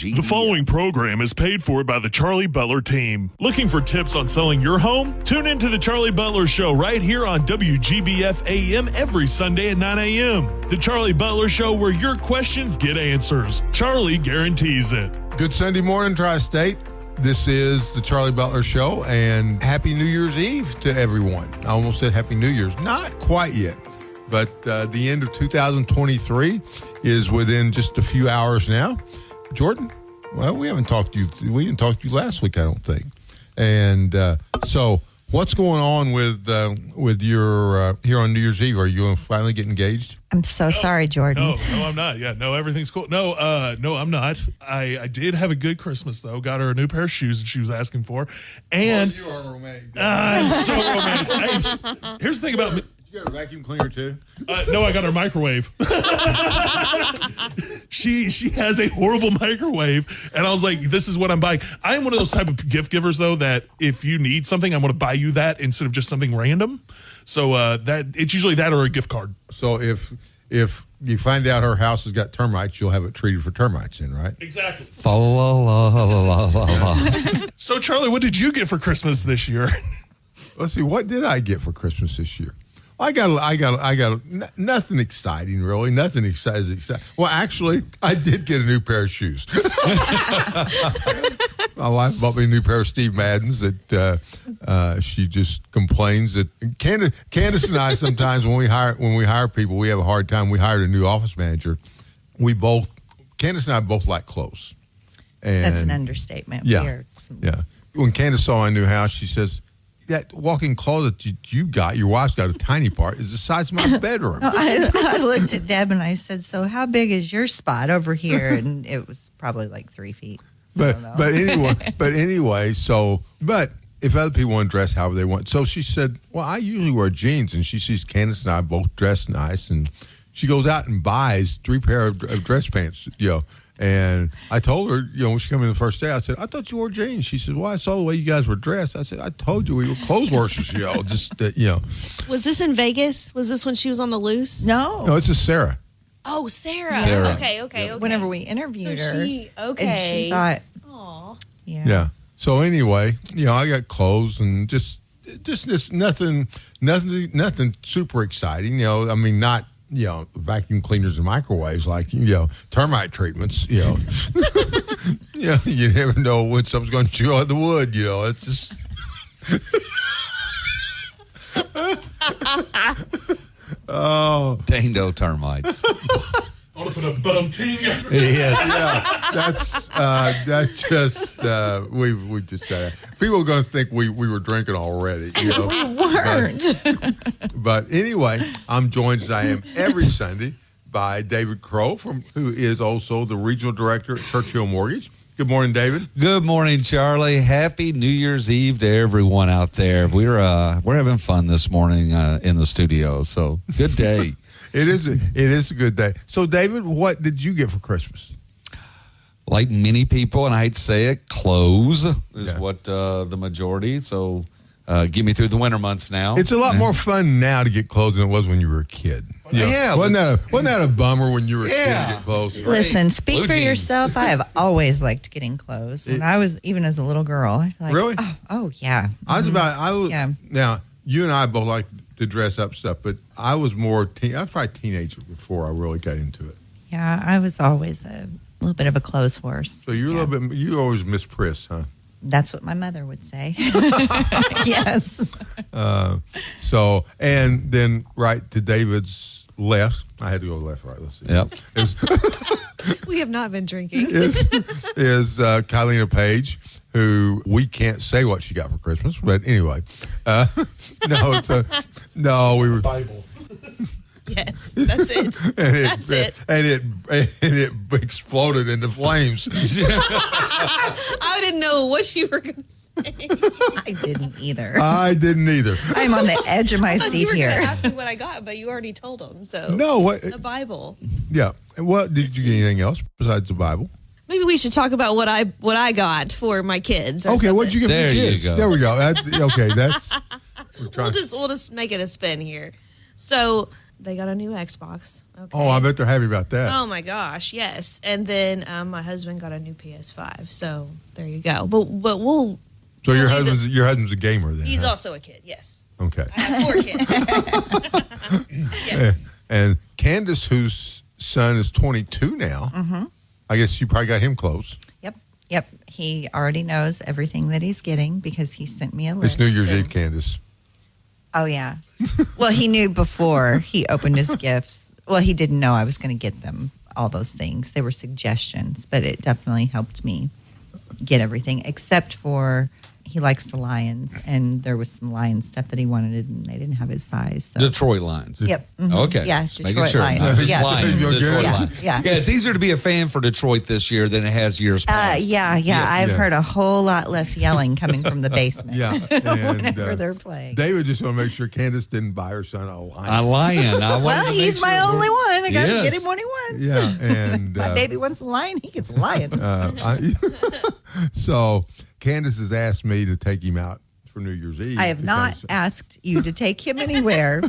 WGBF. The following program is paid for by the Charlie Butler team. Looking for tips on selling your home? Tune into the Charlie Butler Show right here on WGBF AM every Sunday at 9 a.m. The Charlie Butler Show, where your questions get answers. Charlie guarantees it. Good Sunday morning, Tri-State. This is the Charlie Butler Show, and Happy New Year's Eve to everyone. I almost said Happy New Year's. Not quite yet, but the end of 2023 is within just a few hours now. Jordan, well, we didn't talk to you last week, I don't think. And so what's going on with your here on New Year's Eve? Are you going to finally get engaged? I'm so sorry, Jordan. No, I'm not. Yeah, no, everything's cool. No, I'm not. I did have a good Christmas, though. Got her a new pair of shoes that she was asking for. And you are romantic. I'm so romantic. Hey, here's the thing about me. You got a vacuum cleaner, too? No, I got her microwave. She has a horrible microwave, and I was like, this is what I'm buying. I am one of those type of gift givers, though, that if you need something, I'm going to buy you that instead of just something random. So that it's usually that or a gift card. So if you find out her house has got termites, you'll have it treated for termites in, right? Exactly. La, la, la, la, la, la. So, Charlie, what did you get for Christmas this year? Let's see, what did I get for Christmas this year? I got nothing exciting, really. Nothing exciting. Well, actually, I did get a new pair of shoes. My wife bought me a new pair of Steve Maddens that she just complains that Candace and I sometimes when we hire people, we have a hard time. We hired a new office manager. Candace and I both like clothes. And that's an understatement. Yeah. When Candace saw my new house, she says, that walk-in closet that you got, your wife's got a tiny part, is the size of my bedroom. I looked at Deb and I said, so how big is your spot over here? And it was probably like 3 feet. But anyway, but if other people want to dress however they want. So she said, well, I usually wear jeans, and she sees Candace and I both dressed nice, and she goes out and buys 3 pair of dress pants, And I told her, when she came in the first day, I said, I thought you wore jeans. She said, well, I saw the way you guys were dressed. I said, I told you we were clothes washers, Was this in Vegas? Was this when she was on the loose? No, it's a Sarah. Oh, Sarah. Sarah. Okay. Whenever we interviewed her. And she thought, aw. yeah. So anyway, I got clothes and just nothing super exciting. Not vacuum cleaners and microwaves like termite treatments. You never know when something's going to chew on the wood. It's just. Oh, Dando termites. I want to put a bum-ting. Yes. That's just we just got. People are going to think we were drinking already. We weren't. But anyway, I'm joined as I am every Sunday by David Crow, who is also the regional director at Churchill Mortgage. Good morning, David. Good morning, Charlie. Happy New Year's Eve to everyone out there. We're having fun this morning in the studio. So good day. It is a good day. So, David, what did you get for Christmas? Like many people, and I hate to say it, clothes is what the majority. So, get me through the winter months now. It's a lot more fun now to get clothes than it was when you were a kid. Yeah. Wasn't that a bummer when you were a kid to get clothes? Listen, speak Blue for jeans. yourself. I have always liked getting clothes. When I was, even as a little girl, I'd be like, Really? Oh yeah. Yeah. Now, you and I both like to dress up stuff, but I was more I was probably a teenager before I really got into it. Yeah, I was always a little bit of a clothes horse. So you're a little bit, you always Miss Priss, huh? That's what my mother would say. Yes. So, and then right to David's left, I had to go left, right, let's see. Yep. We have not been drinking. is Kylena Page, who we can't say what she got for Christmas, but anyway. We were Bible. Yes, that's it. And it exploded into flames. I didn't know what you were going to say. I didn't either. I didn't either. I'm on the edge of my I thought you seat were going here. to ask me what I got, but you already told them. So No, what? the Bible. Yeah. What did you get? Anything else besides the Bible? Maybe we should talk about what I got for my kids. Okay, what'd you get There for you kids? go. There we go. Okay, that's. We'll just make it a spin here. So they got a new Xbox. Okay. Oh, I bet they're happy about that. Oh my gosh, yes. And then my husband got a new PS5. So there you go. But we'll. So your we'll husband's a gamer then? He's huh? also a kid. Yes. Okay. I have 4 kids. Yes. And Candace, whose son is 22 now, I guess you probably got him close. Yep. He already knows everything that he's getting because he sent me a list. It's New Year's and- Eve, Candace. Oh, yeah. Well, he knew before he opened his gifts. Well, he didn't know I was going to get them all those things. They were suggestions, but it definitely helped me get everything, except for he likes the Lions, and there was some Lion stuff that he wanted, and they didn't have his size. So. Detroit Lions. Yep. Mhm. Okay. Yeah, Just making Detroit sure. Lions. Not his Yeah. Lions, Yeah. Detroit Yeah. Lions. Yeah. It's easier to be a fan for Detroit this year than it has years past. Yeah. I've heard a whole lot less yelling coming from the basement. Yeah. And, whenever they're playing. David just want to make sure Candace didn't buy her son a lion. A lion. I wanted Well, to he's make my sure. only one. I got to Yes. get him what he wants. Yeah. And My baby wants a lion. He gets a lion. so Candace has asked me to take him out for New Year's Eve. I have not because- asked you to take him anywhere.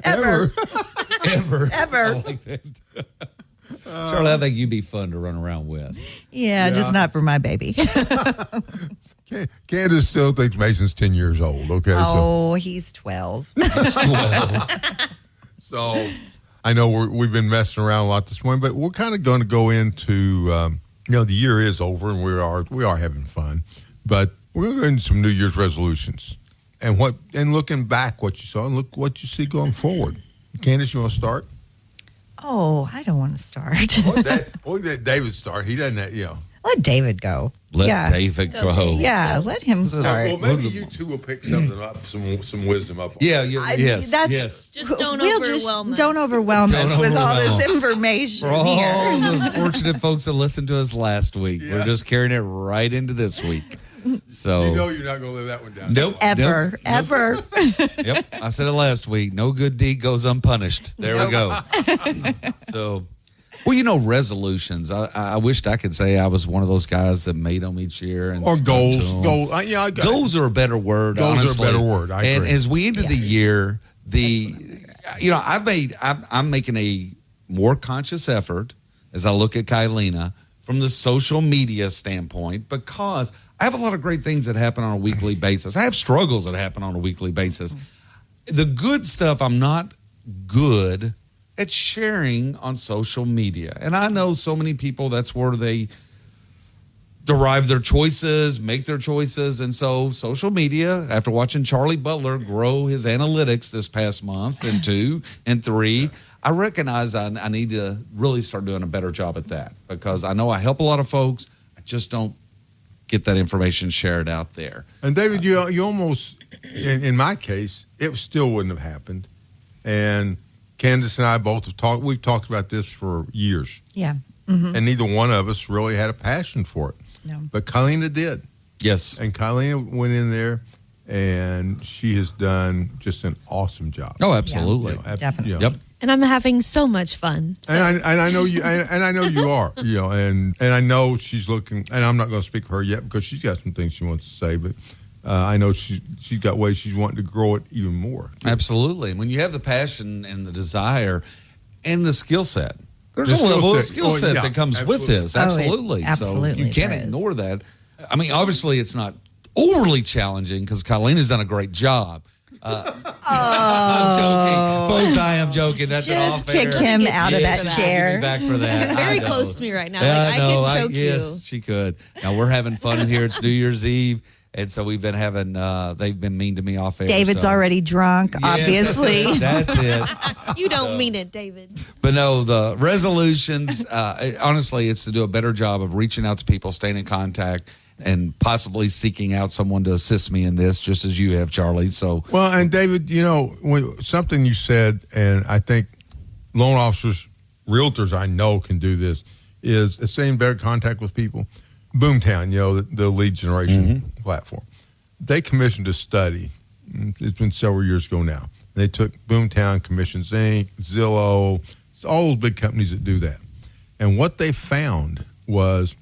Ever. Ever. Ever. I like that. Charlie, I think you'd be fun to run around with. Yeah, just not for my baby. Candace still thinks Mason's 10 years old. Okay. Oh, he's 12. So I know we've been messing around a lot this morning, but we're kind of going to go into, the year is over and we are having fun, but we're going to go into some New Year's resolutions and looking back what you saw and look what you see going forward. Candace, you want to start? Oh, I don't want to start. Let David start. He doesn't, Let David go. Let David Go, go. David. Yeah, let him start. Well, maybe you two will pick something up, some wisdom up. Yeah, yes. that's- yes. Just don't We'll overwhelm us. Don't overwhelm Don't us with all overwhelm. this information For all here. the fortunate folks that listened to us last week, Yeah. we're just carrying it right into this week. So, You know you're not going to live that one down. nope. Ever. Yep. I said it last week. No good deed goes unpunished. There we go. So, well, resolutions. I wished I could say I was one of those guys that made them each year. And Or stuck goals. to 'em. Goals Goals are a better word. Goals are a honestly. better word. I and agree. as we ended the year, I'm making a more conscious effort as I look at Kylina from the social media standpoint, because I have a lot of great things that happen on a weekly basis. I have struggles that happen on a weekly basis. The good stuff, I'm not good at sharing on social media. And I know so many people, that's where they derive their choices, make their choices. And so social media, after watching Charlie Butler grow his analytics this past month and 2 and 3, I recognize I need to really start doing a better job at that, because I know I help a lot of folks. I just don't get that information shared out there. And David, you almost, in my case, it still wouldn't have happened. And Candace and I both have talked. We've talked about this for years, Yeah. and neither one of us really had a passion for it. No. But Kylina did, Yes. and Kylina went in there, and she has done just an awesome job. Oh, absolutely. Definitely. Yep. And I'm having so much fun. So. And I know you, and I know you are, and I know she's looking. And I'm not going to speak for her yet because she's got some things she wants to say, but I know she's got ways she's wanting to grow it even more. Absolutely. And when you have the passion and the desire and the skill set, there's The a level skill of set. skill Oh, set yeah, that comes with absolutely. this. Oh, it Absolutely. absolutely So you can't there is. ignore that. I mean, obviously, it's not overly challenging because Kylina's done a great job. I'm joking. Folks, I am joking. That's an Just off-air. kick him Get out of you that for that. chair. Give me back for that. Very I know. close to me right now. Yeah, Like, I know. can choke yes, you. she could. Now, we're having fun in here. It's New Year's Eve. And so we've been having, they've been mean to me off air. David's so. already drunk, Yes, obviously. That's it. You don't mean it, David. But no, the resolutions, honestly, it's to do a better job of reaching out to people, staying in contact, and possibly seeking out someone to assist me in this, just as you have, Charlie. So, Well, and David, something you said, and I think loan officers, realtors I know can do this, is stay in better contact with people. Boomtown, the lead generation platform, they commissioned a study. It's been several years ago now. They took Boomtown, Commissions Inc., Zillow, it's all those big companies that do that. And what they found was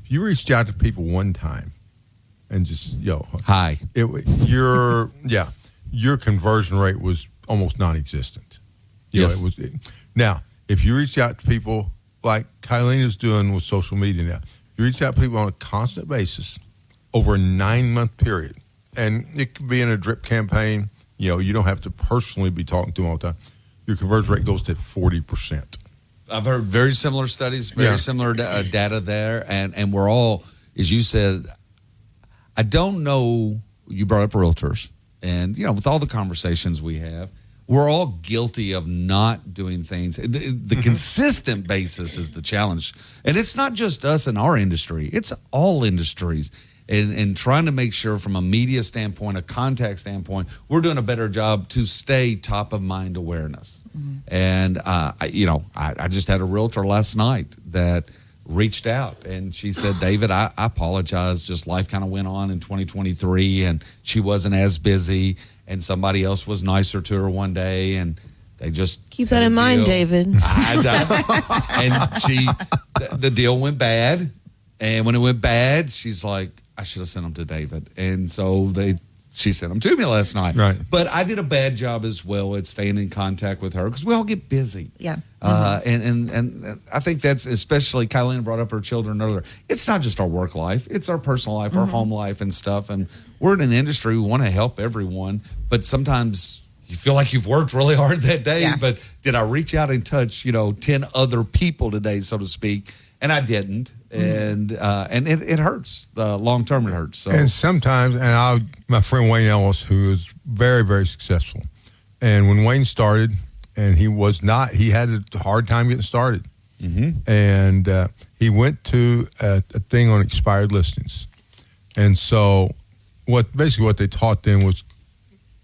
if you reached out to people one time and just, hi. your conversion rate was almost non-existent. You know, Yes. Now, if you reach out to people like Kylene is doing with social media now, you reach out to people on a constant basis over a 9-month period, and it could be in a drip campaign. You know, you don't have to personally be talking to them all the time. Your conversion rate goes to 40%. I've heard very similar studies, very similar data there, and we're all, as you said, I don't know, you brought up realtors, and, you know, with all the conversations we have, we're all guilty of not doing things. The consistent basis is the challenge. And it's not just us in our industry. It's all industries. And trying to make sure from a media standpoint, a contact standpoint, we're doing a better job to stay top of mind awareness. And, I just had a realtor last night that reached out and she said, David, I apologize. Just life kind of went on in 2023 and she wasn't as busy. And somebody else was nicer to her one day, and they just keep that in mind, David. And the deal went bad, and when it went bad, she's like, I should have sent them to David, and so she sent them to me last night. Right. But I did a bad job as well at staying in contact with her because we all get busy. Yeah. And I think that's, especially Kylene brought up her children earlier. It's not just our work life; it's our personal life, our home life, and stuff. And we're in an industry, we want to help everyone, but sometimes you feel like you've worked really hard that day. Yeah. But did I reach out and touch 10 other people today, so to speak? And I didn't, and it hurts. Long term, it hurts. So. And sometimes, my friend Wayne Ellis, who is very, very successful, and when Wayne started, and he had a hard time getting started, and he went to a thing on expired listings, and so what they taught them was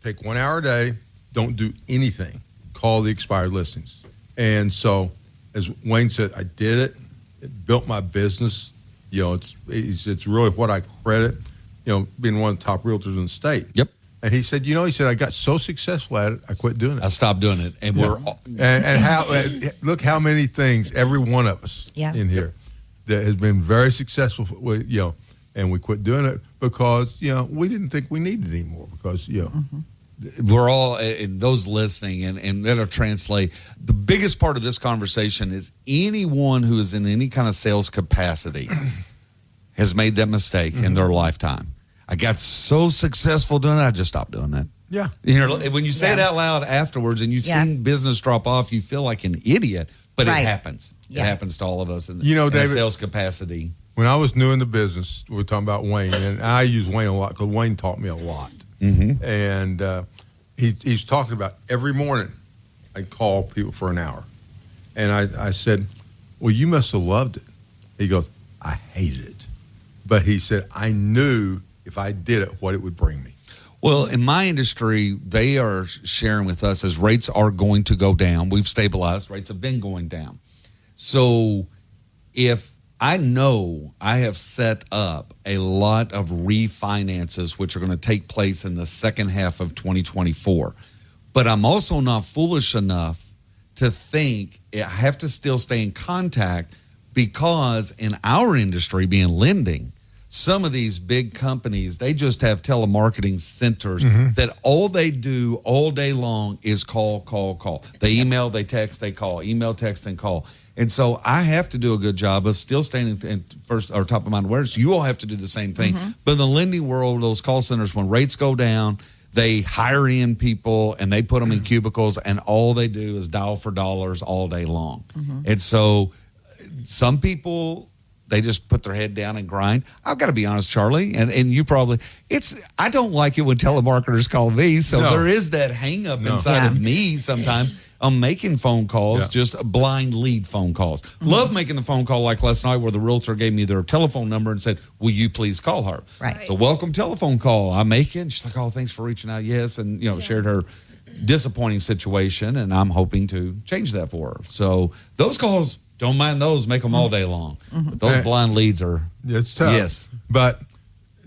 take 1 hour a day, don't do anything, call the expired listings, and so as Wayne said, I did it. It built my business. It's really what I credit, being one of the top realtors in the state. Yep. And he said, I got so successful at it, I quit doing it. I stopped doing it, and and how look how many things every one of us in here that has been very successful with, and we quit doing it because we didn't think we needed it anymore because we're all, and those listening, and that'll translate. The biggest part of this conversation is anyone who is in any kind of sales capacity has made that mistake in their lifetime. I got so successful doing it, I just stopped doing that. Yeah. When you say it out loud afterwards and you've seen business drop off, you feel like an idiot, but it happens. Yeah. It happens to all of us in David, a sales capacity. When I was new in the business, we were talking about Wayne, and I use Wayne a lot because Wayne taught me a lot. And he's talking about every morning I'd call people for an hour. And I said, well, you must have loved it. He goes, I hated it. But he said, I knew if I did it, what it would bring me. Well, in my industry, they are sharing with us as rates are going to go down. We've stabilized. Rates have been going down. So if I know I have set up a lot of refinances, which are going to take place in the second half of 2024. But I'm also not foolish enough to think I have to still stay in contact because in our industry, being lending, some of these big companies, they just have telemarketing centers that all they do all day long is call. They email, they text, they call, email, text, and call. And so I have to do a good job of still staying in first or top of mind awareness. You all have to do the same thing. But in the lending world, those call centers, when rates go down, they hire in people and they put them in cubicles, and all they do is dial for dollars all day long. And so some people, they just put their head down and grind. I've got to be honest, Charlie, and you probably, I don't like it when telemarketers call me, so there is that hang up inside of me sometimes. I'm making phone calls, just blind lead phone calls. Love making the phone call like last night where the realtor gave me their telephone number and said, will you please call her? Right. So welcome telephone call. I make it. And she's like, oh, thanks for reaching out. Yes. And, shared her disappointing situation, and I'm hoping to change that for her. So those calls, don't mind those. Make them all day long. But those blind leads are. It's tough. Yes. But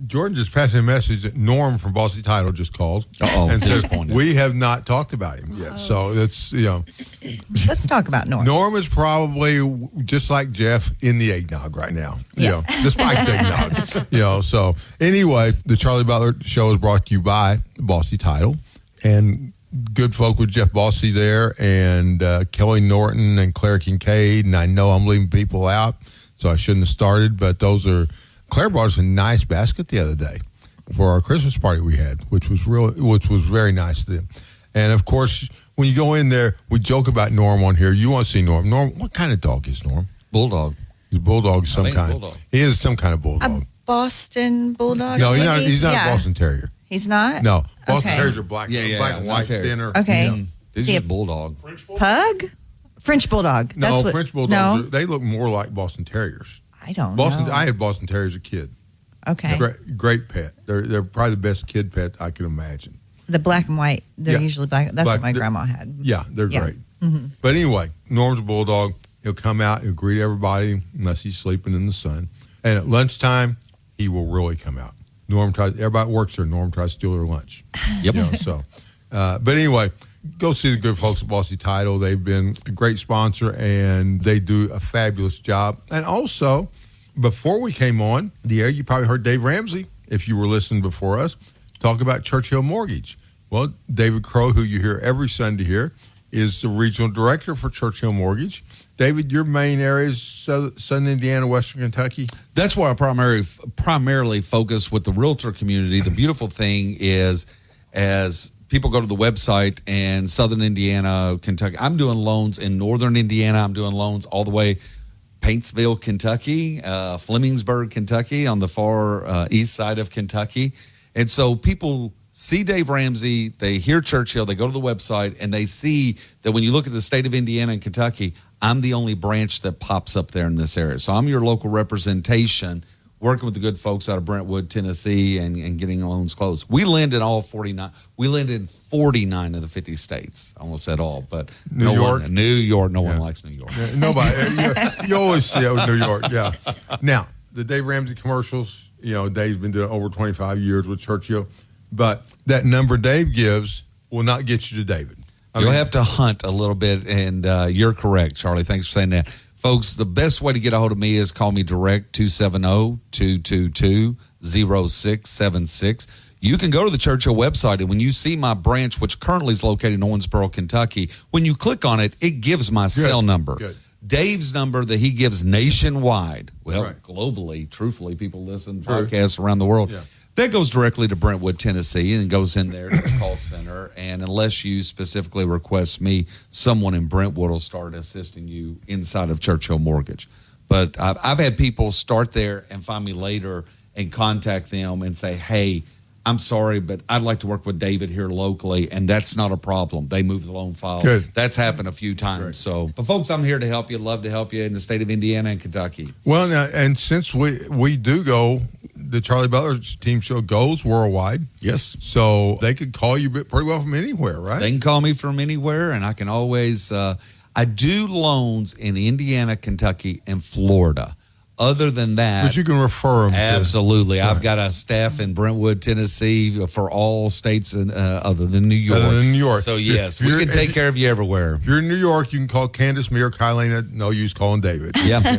Jordan just passed me a message that Norm from Bossy Title just called. And disappointed. We have not talked about him yet. So that's, Let's talk about Norm. Norm is probably just like Jeff in the eggnog right now. Despite the eggnog. So anyway, the Charlie Butler Show is brought to you by Bossy Title. And good folk with Jeff Bossy there, and Kelly Norton and Claire Kincaid. And I know I'm leaving people out, so I shouldn't have started. But Claire brought us a nice basket the other day for our Christmas party we had, which was very nice of them. And of course, when you go in there, we joke about Norm on here. You want to see Norm? Norm, what kind of dog is Norm? Bulldog. He's a bulldog of some kind. Bulldog. He is some kind of bulldog. A Boston Bulldog? No, maybe? he's not a Boston Terrier. He's not? No, Boston Okay. Terriers are black, black and white, terrier. thinner. Okay. Yeah. This See, is Bulldog. Pug? French Bulldog. No, That's what, French Bulldogs, No? they look more like Boston Terriers. I don't Boston. know. I had Boston Terriers as a kid. Okay. Great pet. They're probably the best kid pet I can imagine. The black and white, they're Yeah. usually black. That's Black- what my grandma had. Yeah, they're Yeah. great. But anyway, Norm's a bulldog. He'll come out, he'll greet everybody unless he's sleeping in the sun. And at lunchtime, he will really come out. Everybody works there. Norm tries to steal their lunch. Yep. You know, but anyway, go see the good folks at Bossy Title. They've been a great sponsor, and they do a fabulous job. And also, before we came on the air, you probably heard Dave Ramsey, if you were listening before us, talk about Churchill Mortgage. Well, David Crow, who you hear every Sunday here, is the regional director for Churchill Mortgage. David, your main area is Southern Indiana, Western Kentucky. That's where I primarily focus with the realtor community. The beautiful thing is, as people go to the website and Southern Indiana, Kentucky, I'm doing loans in Northern Indiana. I'm doing loans all the way Paintsville, Kentucky, Flemingsburg, Kentucky, on the far east side of Kentucky. And so people see Dave Ramsey, they hear Churchill, they go to the website, and they see that when you look at the state of Indiana and Kentucky, I'm the only branch that pops up there in this area. So I'm your local representation, working with the good folks out of Brentwood, Tennessee, and getting loans closed. We lend in all 49. We lend in 49 of the 50 states. I almost said all, but New York? New York. No one likes New York. Nobody. you always see it with New York, yeah. Now, the Dave Ramsey commercials, Dave's been doing over 25 years with Churchill, but that number Dave gives will not get you to David. You'll have to hunt a little bit, and you're correct, Charlie. Thanks for saying that. Folks, the best way to get a hold of me is call me direct, 270-222-0676. You can go to the Churchill website, and when you see my branch, which currently is located in Owensboro, Kentucky, when you click on it, it gives my cell number. Good. Dave's number that he gives nationwide. Well, Right. globally, truthfully, people listen to podcasts around the world. Yeah. That goes directly to Brentwood, Tennessee, and goes in there to the call center. And unless you specifically request me, someone in Brentwood will start assisting you inside of Churchill Mortgage. But I've had people start there and find me later and contact them and say, hey, I'm sorry, but I'd like to work with David here locally, and that's not a problem. They move the loan file. Good. That's happened a few times. Great. So, but folks, I'm here to help you. Love to help you in the state of Indiana and Kentucky. Well, now, and since we do go, the Charlie Butler team show goes worldwide. Yes. So they could call you pretty well from anywhere, right? They can call me from anywhere, and I can always I do loans in Indiana, Kentucky, and Florida. Other than that, But you can refer them. absolutely. I've got a staff in Brentwood, Tennessee, for all states other than New York. Other than New York. So, yes, If we you're- can take care of you everywhere. If you're in New York, you can call Candace, me, or Kylena. No use calling David. Yeah. And,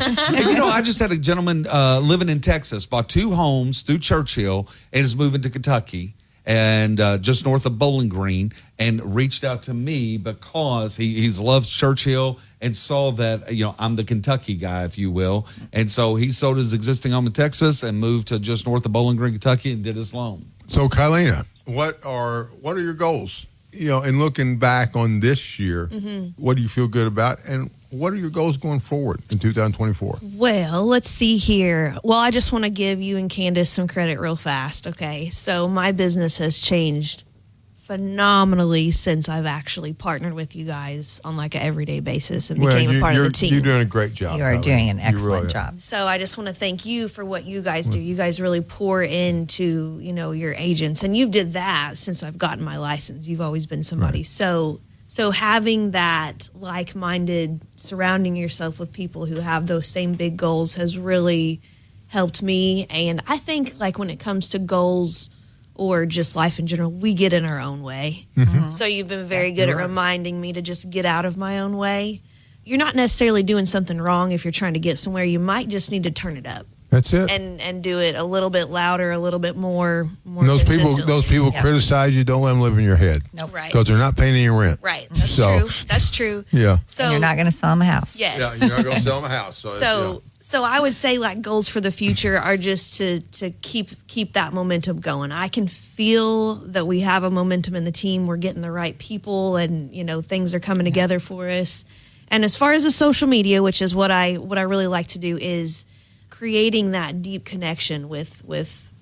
I just had a gentleman living in Texas, bought 2 homes through Churchill, and is moving to Kentucky, and just north of Bowling Green, and reached out to me because he's loved Churchill and saw that, I'm the Kentucky guy, if you will. And so he sold his existing home in Texas and moved to just north of Bowling Green, Kentucky, and did his loan. So, Kylena, what are your goals? And looking back on this year, what do you feel good about? And what are your goals going forward in 2024? Well, let's see here. Well, I just want to give you and Candace some credit real fast. Okay. So my business has changed phenomenally since I've actually partnered with you guys on like an everyday basis and became a part of the team. You're doing a great job. You are Kylena. doing an You excellent really are. job. So I just want to thank you for what you guys do. You guys really pour into, your agents, and you've did that since I've gotten my license. You've always been somebody. Right. So having that like-minded, surrounding yourself with people who have those same big goals has really helped me. And I think like when it comes to goals or just life in general, we get in our own way. So you've been very good at reminding me to just get out of my own way. You're not necessarily doing something wrong if you're trying to get somewhere. You might just need to turn it up That's it. and do it a little bit louder, a little bit more more And those consistently. people criticize you. Don't let them live in your head. Nope. Right. Because they're not paying any rent. Right. That's So- true. That's true. Yeah. So And you're not going to sell them a house. yes. Yeah, you're not going to sell them a house. So I would say like goals for the future are just to keep that momentum going. I can feel that we have a momentum in the team. We're getting the right people, and things are coming together for us. And as far as the social media, which is what I really like to do, is creating that deep connection with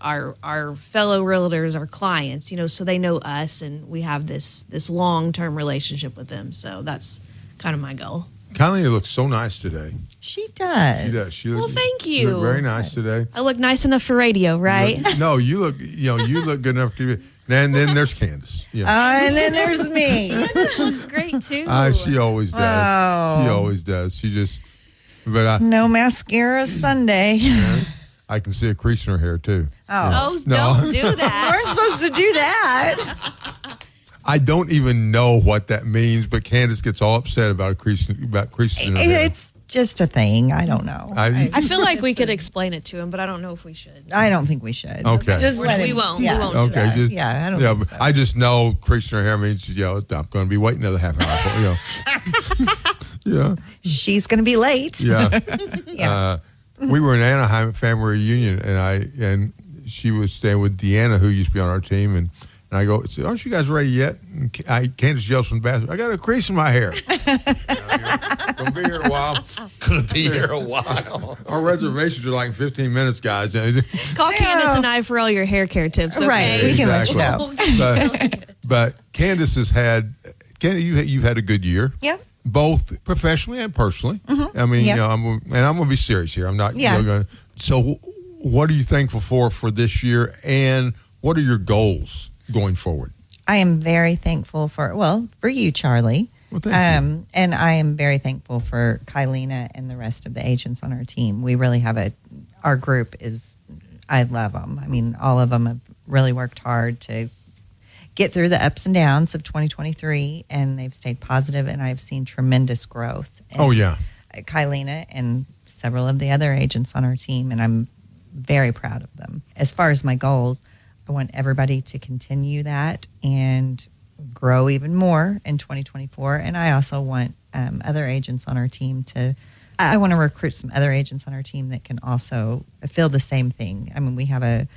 our fellow realtors, our clients. So they know us, and we have this long-term relationship with them. So that's kind of my goal. Kylie looks so nice today. She does. She does. She Well, looks, thank you you. look very nice today. I look nice enough for radio, right? You look good enough to be. And then there's Candace. Yeah. And then there's me. This looks great too. She always does. Oh. She always does. She just, but No mascara Sunday. I can see a crease in her hair too. Oh. Oh, No. don't do that. We're supposed to do that. I don't even know what that means, but Candace gets all upset about creases in her hair. It's just a thing. I don't know. I feel like we could explain it to him, but I don't know if we should. I don't think we should. Okay. Just let We him- won't. Yeah. We won't do Okay, that. just, Yeah, I don't yeah, think but so. I just know crease in her hair means I'm going to be waiting another half hour. Yeah, She's going to be late. yeah. Yeah. We were in Anaheim at family reunion, and she was staying with Deanna, who used to be on our team, and I go, "Aren't you guys ready yet?" And Candace yells from the bathroom, "I got a crease in my hair." Gonna be here a while. Gonna be here a while. Our reservations are like 15 minutes, guys. Call Candace and I for all your hair care tips. Okay? Right. We can let you know. But Candace has had, you've had a good year. Yep. Both professionally and personally. I mean, Yep. I'm going to be serious here. I'm not Yeah. going to. So, what are you thankful for this year, and what are your goals going forward? I am very thankful for you, Charlie. Well, thank you. And I am very thankful for Kylena and the rest of the agents on our team. We really have our group I love them. I mean, all of them have really worked hard to get through the ups and downs of 2023, and they've stayed positive, and I've seen tremendous growth. Oh, yeah. Kylena and several of the other agents on our team, and I'm very proud of them. As far as my goals, I want everybody to continue that and grow even more in 2024. And I also want other agents on our team I want to recruit some other agents on our team that can also feel the same thing. I mean, we have a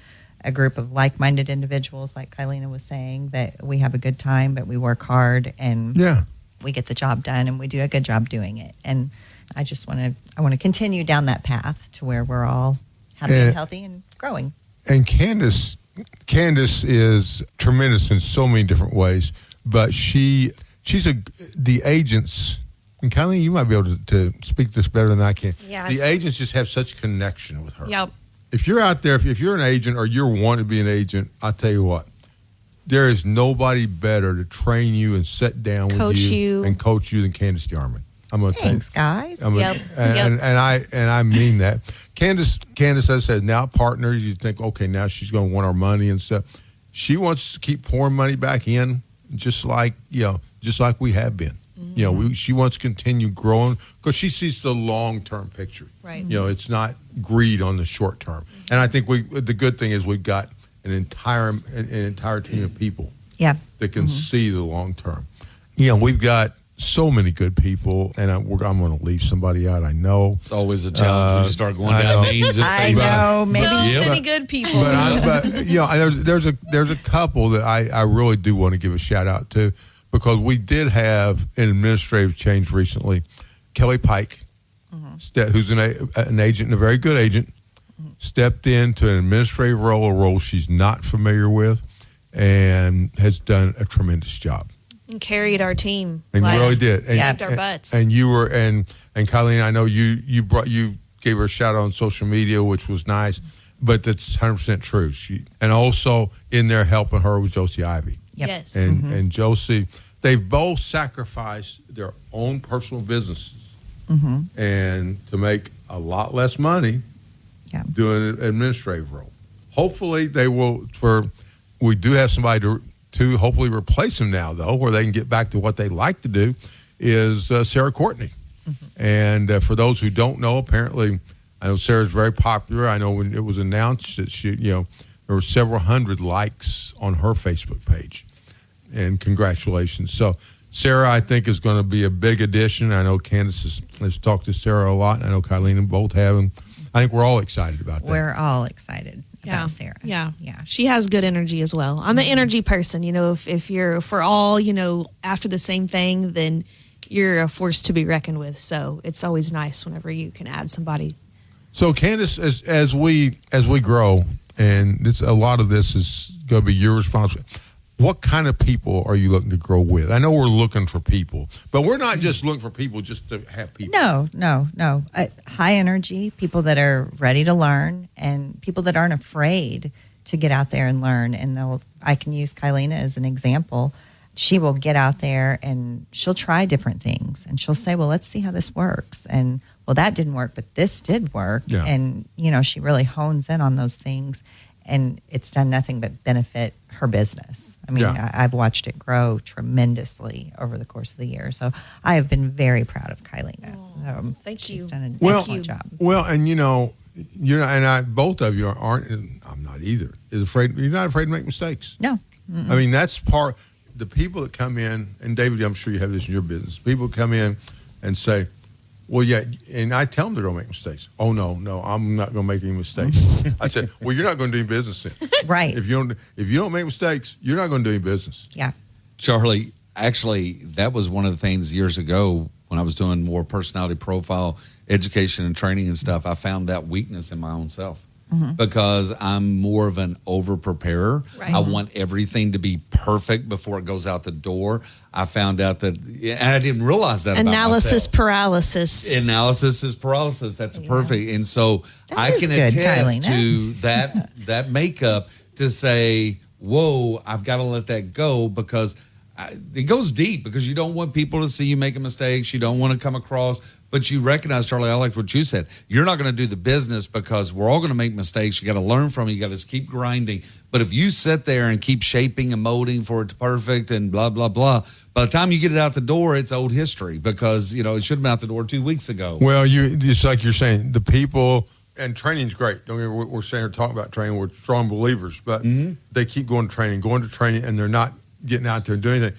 group of like-minded individuals, like Kylena was saying, that we have a good time, but we work hard and we get the job done, and we do a good job doing it. And I just want to continue down that path to where we're all happy and healthy and growing. And Candace is tremendous in so many different ways, but she's the agents. And Kylie, you might be able to speak this better than I can. Yes. The agents just have such connection with her. Yep. If you're out there, if you're an agent or you're wanting to be an agent, I'll tell you what, there is nobody better to train you and sit down with Coach you. and coach you than Candace Jarman. I'm going to tell you. Thanks, guys. Yep. And I mean that. Candace, as I said, now partners, you think, okay, now she's going to want our money and stuff. She wants to keep pouring money back in, just like we have been. She wants to continue growing because she sees the long-term picture. Right. It's not greed on the short term. And I think the good thing is we've got an entire team of people that can see the long term. We've got so many good people, and I'm going to leave somebody out. I know It's always a challenge when you start going down names. And I things. know. Maybe So many good people. but there's a couple that I really do want to give a shout out to, because we did have an administrative change recently. Kelly Pike, who's an agent and a very good agent, stepped into an administrative role, a role she's not familiar with, and has done a tremendous job. And carried our team. And you really did. And, Kept our butts. And you were and Colleen, I know you gave her a shout out on social media, which was nice, but that's 100% true. And also in there helping her was Josie Ivy. Yep. Yes. And Josie, they've both sacrificed their own personal businesses and to make a lot less money doing an administrative role. Hopefully they will. We do have somebody to hopefully replace them now, though, where they can get back to what they like to do, is Sarah Courtney. And for those who don't know, apparently, I know Sarah's very popular. I know when it was announced that there were several hundred likes on her Facebook page. And congratulations. So Sarah, I think, is going to be a big addition. I know Candace has talked to Sarah a lot. And I know Kylene and both have. And I think we're all excited about that. We're all excited about Sarah. Yeah. Yeah. She has good energy as well. I'm an energy person. If we're all, after the same thing, then you're a force to be reckoned with. So it's always nice whenever you can add somebody. So Candace, as we grow, and a lot of this is going to be your responsibility. What kind of people are you looking to grow with? I know we're looking for people, but we're not just looking for people just to have people. No. High energy, people that are ready to learn, and people that aren't afraid to get out there and learn. And I can use Kylena as an example. She will get out there and she'll try different things, and she'll say, well, let's see how this works. And well, that didn't work, but this did work. Yeah. And, she really hones in on those things, and it's done nothing but benefit her business. I mean, Yeah. I've watched it grow tremendously over the course of the year. So I have been very proud of Kylena. Thank you. She's done an Well, excellent job. Well, and both of you aren't. And I'm not either. You're not afraid to make mistakes. No. I mean, that's part. The people that come in, and David, I'm sure you have this in your business. People come in and say, well, yeah, and I tell them they're going to make mistakes. Oh, no, I'm not going to make any mistakes. I said, well, you're not going to do any business then. Right. If you don't make mistakes, you're not going to do any business. Yeah. Charlie, actually, that was one of the things years ago when I was doing more personality profile education and training and stuff. I found that weakness in my own self. Because I'm more of an over-preparer. Right. I want everything to be perfect before it goes out the door. I found out that, and I didn't realize that Analysis about myself. paralysis. Analysis is paralysis. That's perfect. And so I is can good, attest Kylena. to that makeup to say, whoa, I've got to let that go, because it goes deep, because you don't want people to see you making mistakes. You don't want to come across, but you recognize, Charlie, I liked what you said. You're not going to do the business because we're all going to make mistakes. You got to learn from it. You got to just keep grinding. But if you sit there and keep shaping and molding for it to perfect and blah, blah, blah, by the time you get it out the door, it's old history, because, it should have been out the door 2 weeks ago. Well, it's like you're saying, the people, and training's great. Don't get me wrong, we're saying, we're talking about training. We're strong believers, but they keep going to training, and they're not getting out there and doing anything.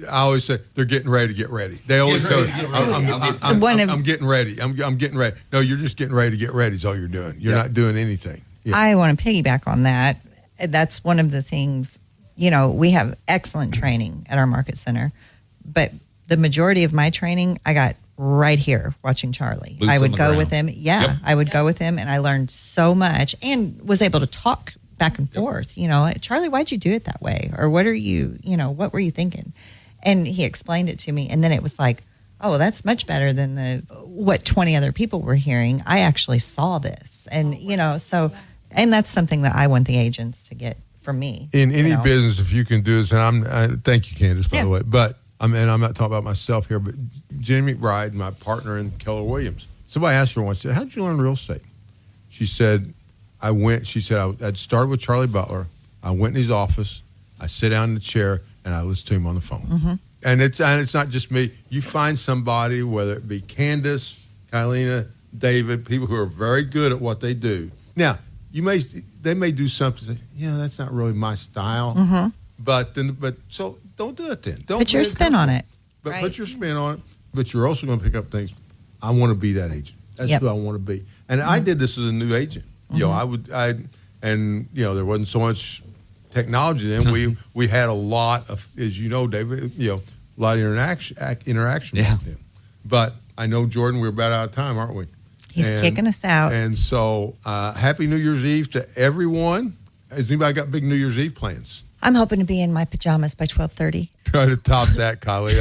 I always say they're getting ready to get ready. They always tell you, I'm getting ready. I'm getting ready. No, you're just getting ready to get ready is all you're doing. You're not doing anything. Yeah. I want to piggyback on that. That's one of the things, we have excellent training at our market center, but the majority of my training I got right here watching Charlie. Boots I on would the go ground. with him. Yeah, Yep. I would go with him, and I learned so much and was able to talk back and forth. Charlie, why'd you do it that way? Or what are you, what were you thinking? And he explained it to me. And then it was like, oh, that's much better than what 20 other people were hearing. I actually saw this. And, and that's something that I want the agents to get from me. In any business, if you can do this, and I thank you, Candace, by the way, but I'm not talking about myself here, but Jenny McBride, my partner in Keller Williams, somebody asked her once, how did you learn real estate? She said, I'd started with Charlie Butler. I went in his office. I sit down in the chair, and I listen to him on the phone. And it's not just me. You find somebody, whether it be Candace, Kylena, David, people who are very good at what they do. Now, they may do something. That's not really my style. But so don't do it then. Don't Put your spin on it. But put your spin on it. But you're also going to pick up things. I want to be that agent. That's who I want to be. And I did this as a new agent. There wasn't so much technology then. We had a lot of, as you know, David, a lot of interaction Yeah. with them. But I know, Jordan, we're about out of time, aren't we? He's kicking us out. And so, happy New Year's Eve to everyone. Has anybody got big New Year's Eve plans? I'm hoping to be in my pajamas by 12:30. Try to top that, Kylie.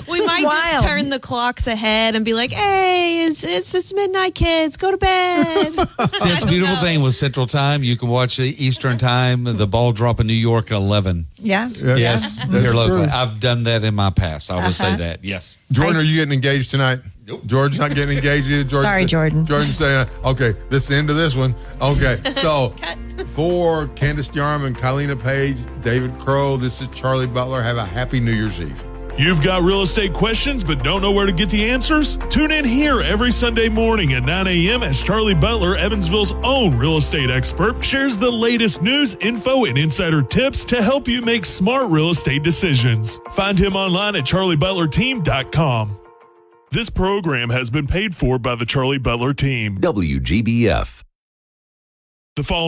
We might Wild. just turn the clocks ahead and be like, hey, it's midnight, kids. Go to bed. That's a beautiful thing with Central Time. You can watch the Eastern Time, the ball drop in New York at 11. Yeah. Yes, That's here locally. true. I've done that in my past. I will say that. Yes. Jordan, are you getting engaged tonight? Nope. George's not getting engaged either. Sorry, Jordan. Jordan's saying, okay, this is the end of this one. Okay, so for Candace Yarm and Kylena Page, David Crow, this is Charlie Butler. Have a happy New Year's Eve. You've got real estate questions but don't know where to get the answers? Tune in here every Sunday morning at 9 a.m. as Charlie Butler, Evansville's own real estate expert, shares the latest news, info, and insider tips to help you make smart real estate decisions. Find him online at charliebutlerteam.com. This program has been paid for by the Charlie Butler Team. WGBF. The following